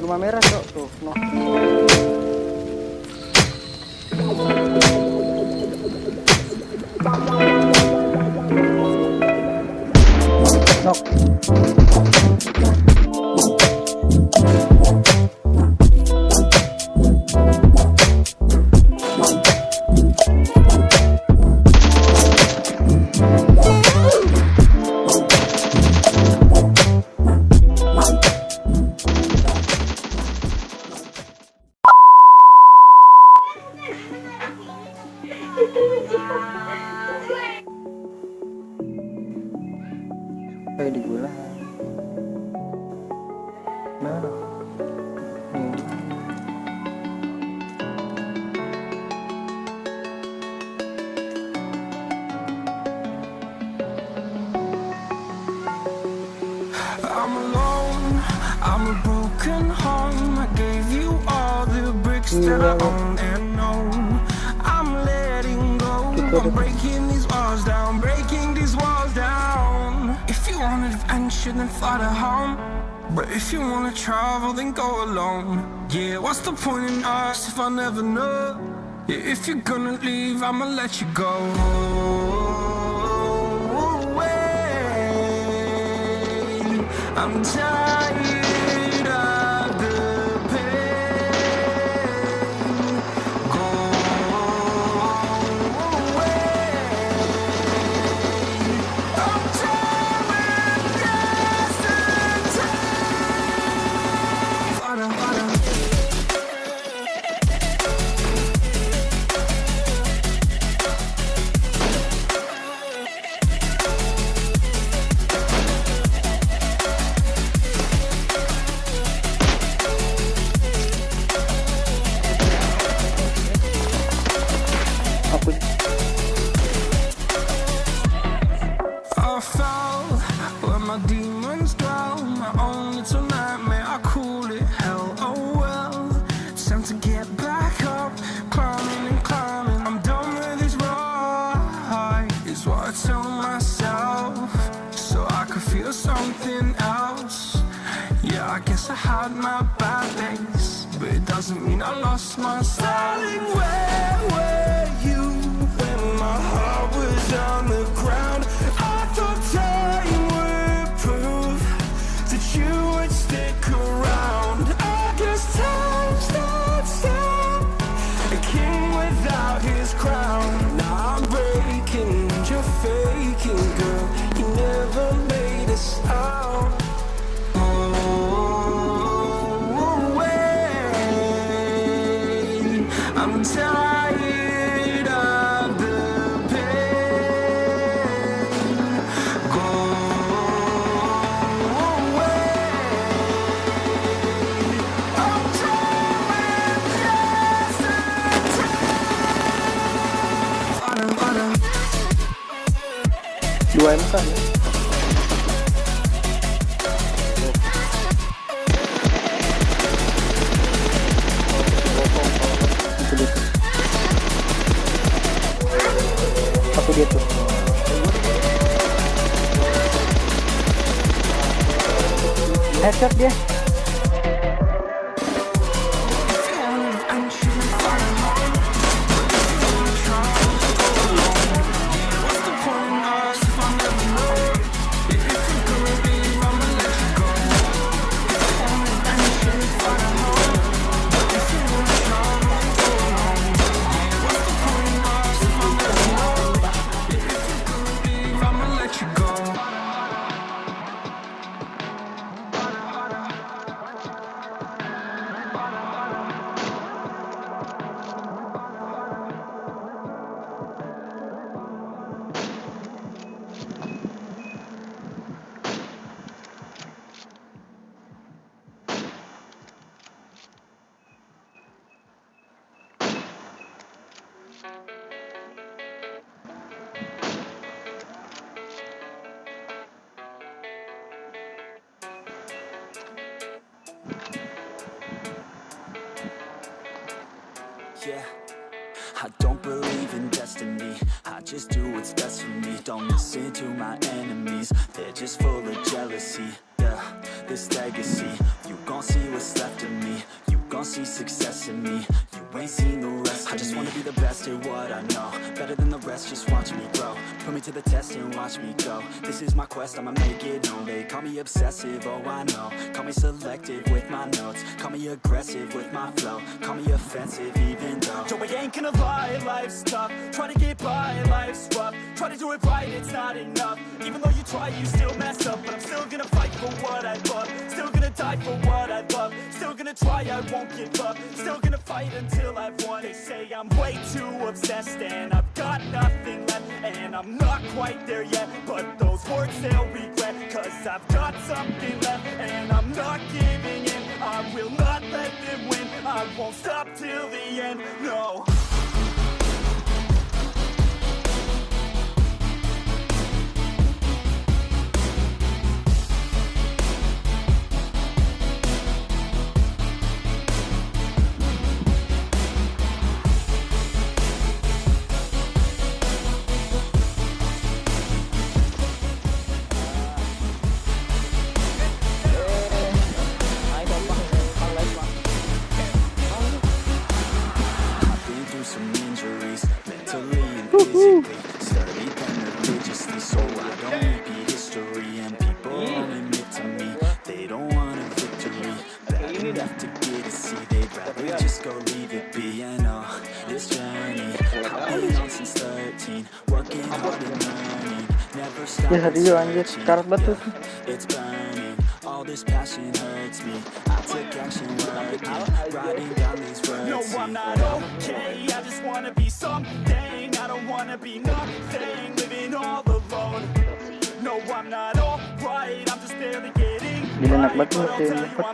Rumah merah cok tuh, no. Nok. Kayak di gula. Mana? I'm alone, I'm a broken home. I gave you all the bricks that I own and know. I'm letting go, I'm breaking these walls down, breaking these walls down. If you want adventure, then fly to home. But if you wanna travel, then go alone. Yeah, what's the point in us if I never know? Yeah, if you're gonna leave, I'ma let you go. I'm tired of the pain. Go away. I'm tired of yesterday. Father. I fell where my demons dwell. My own little nightmare, I call it hell. Oh well, it's time to get back up. Climbing and climbing, I'm done with this ride, is what I tell myself, so I could feel something else. Yeah, I guess I had my bad days, but it doesn't mean I lost my styling. Where were you when my heart was on the ground? I thought time would prove that you would stick around. I guess time stood still, a king without his crown. Now I'm breaking, you're faking, girl. You never made us out. I'm tired of the pain. Go away. I'm tired of yesterday. Dua MK ya. Satu dia tuh. Headshot dia. Yeah, I don't believe in destiny, I just do what's best for me. Don't listen to my enemies, they're just full of jealousy. Yeah, this legacy, you gon' see what's left of me. see success in me. You ain't seen the rest of me. I just wanna be the best at what I know, better than the rest, just watch me grow. Put me to the test and watch me go. This is my quest, I'ma make it known. They call me obsessive, oh I know. Call me selective with my notes. Call me aggressive with my flow. Call me offensive even though Joe, I ain't gonna lie, life's tough. Try to get by, life's rough. Try to do it right, it's not enough. Even though you try, you still mess up. But I'm still gonna fight for what I love. Still gonna die for what I love. Still gonna try, I won't give up. Still gonna fight until I've won. They say I'm way too obsessed and I've got nothing left. And I'm not quite there yet, but those words they'll regret. Cause I've got something left and I'm not giving in. I will not let them win. I won't stop till the end, no. Studied them religiously, so I don't repeat history. And people only admit to me they don't want a victory. Bad enough to get a C, they'd rather just go leave it be. And this journey I've been on since 13, working hard and learning, never stopping searching. It's burning, all this passion hurts me. I took action working, writing down these words. No, I'm not okay, I just wanna be something. I don't wanna be nothing, living all alone. No, I'm not alright, I'm just barely getting Gila enak banget mesin cepet.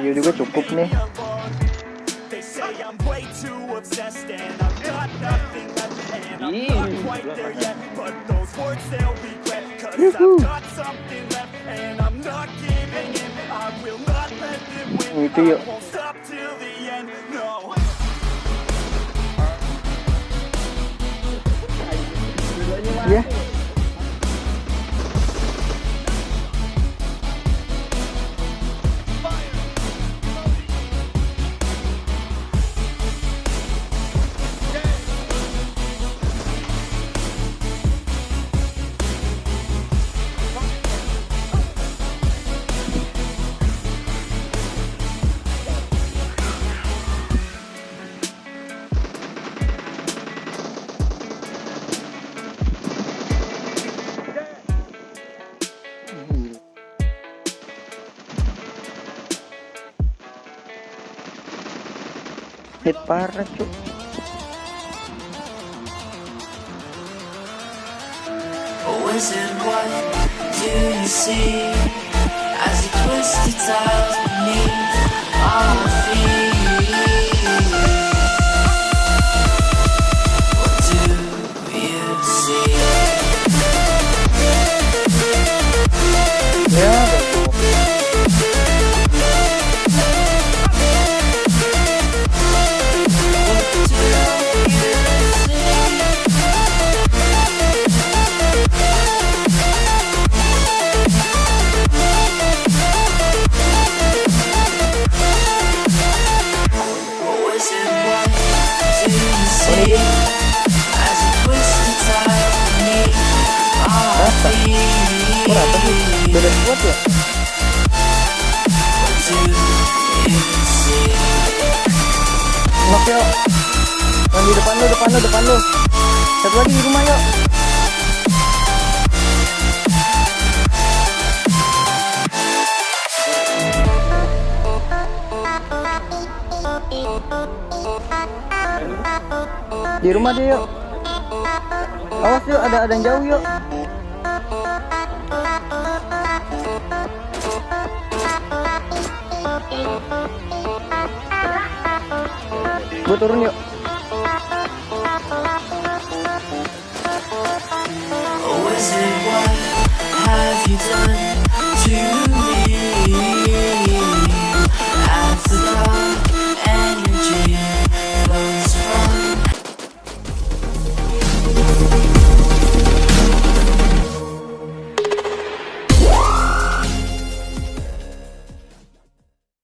Iya juga cukup nih. They say I'm way too obsessed and I've got nothing left. And I'm not quite there yet, but those words they'll regret. Cause I've got something left and I'm not giving in. I will not let them win. I won't stop till the end, no. Iya. Hit parah cuk. Oh, is it what do you see as you twist the tiles beneath our feet? What do you see? Ya, berapa sih? Beda kuat ya? Knock yuk. Yang di depan lu. Satu lagi di rumah yuk. Di rumah dia yuk. Awas yuk, ada yang jauh yuk. Gue turun yuk. Oh, is it what have you done to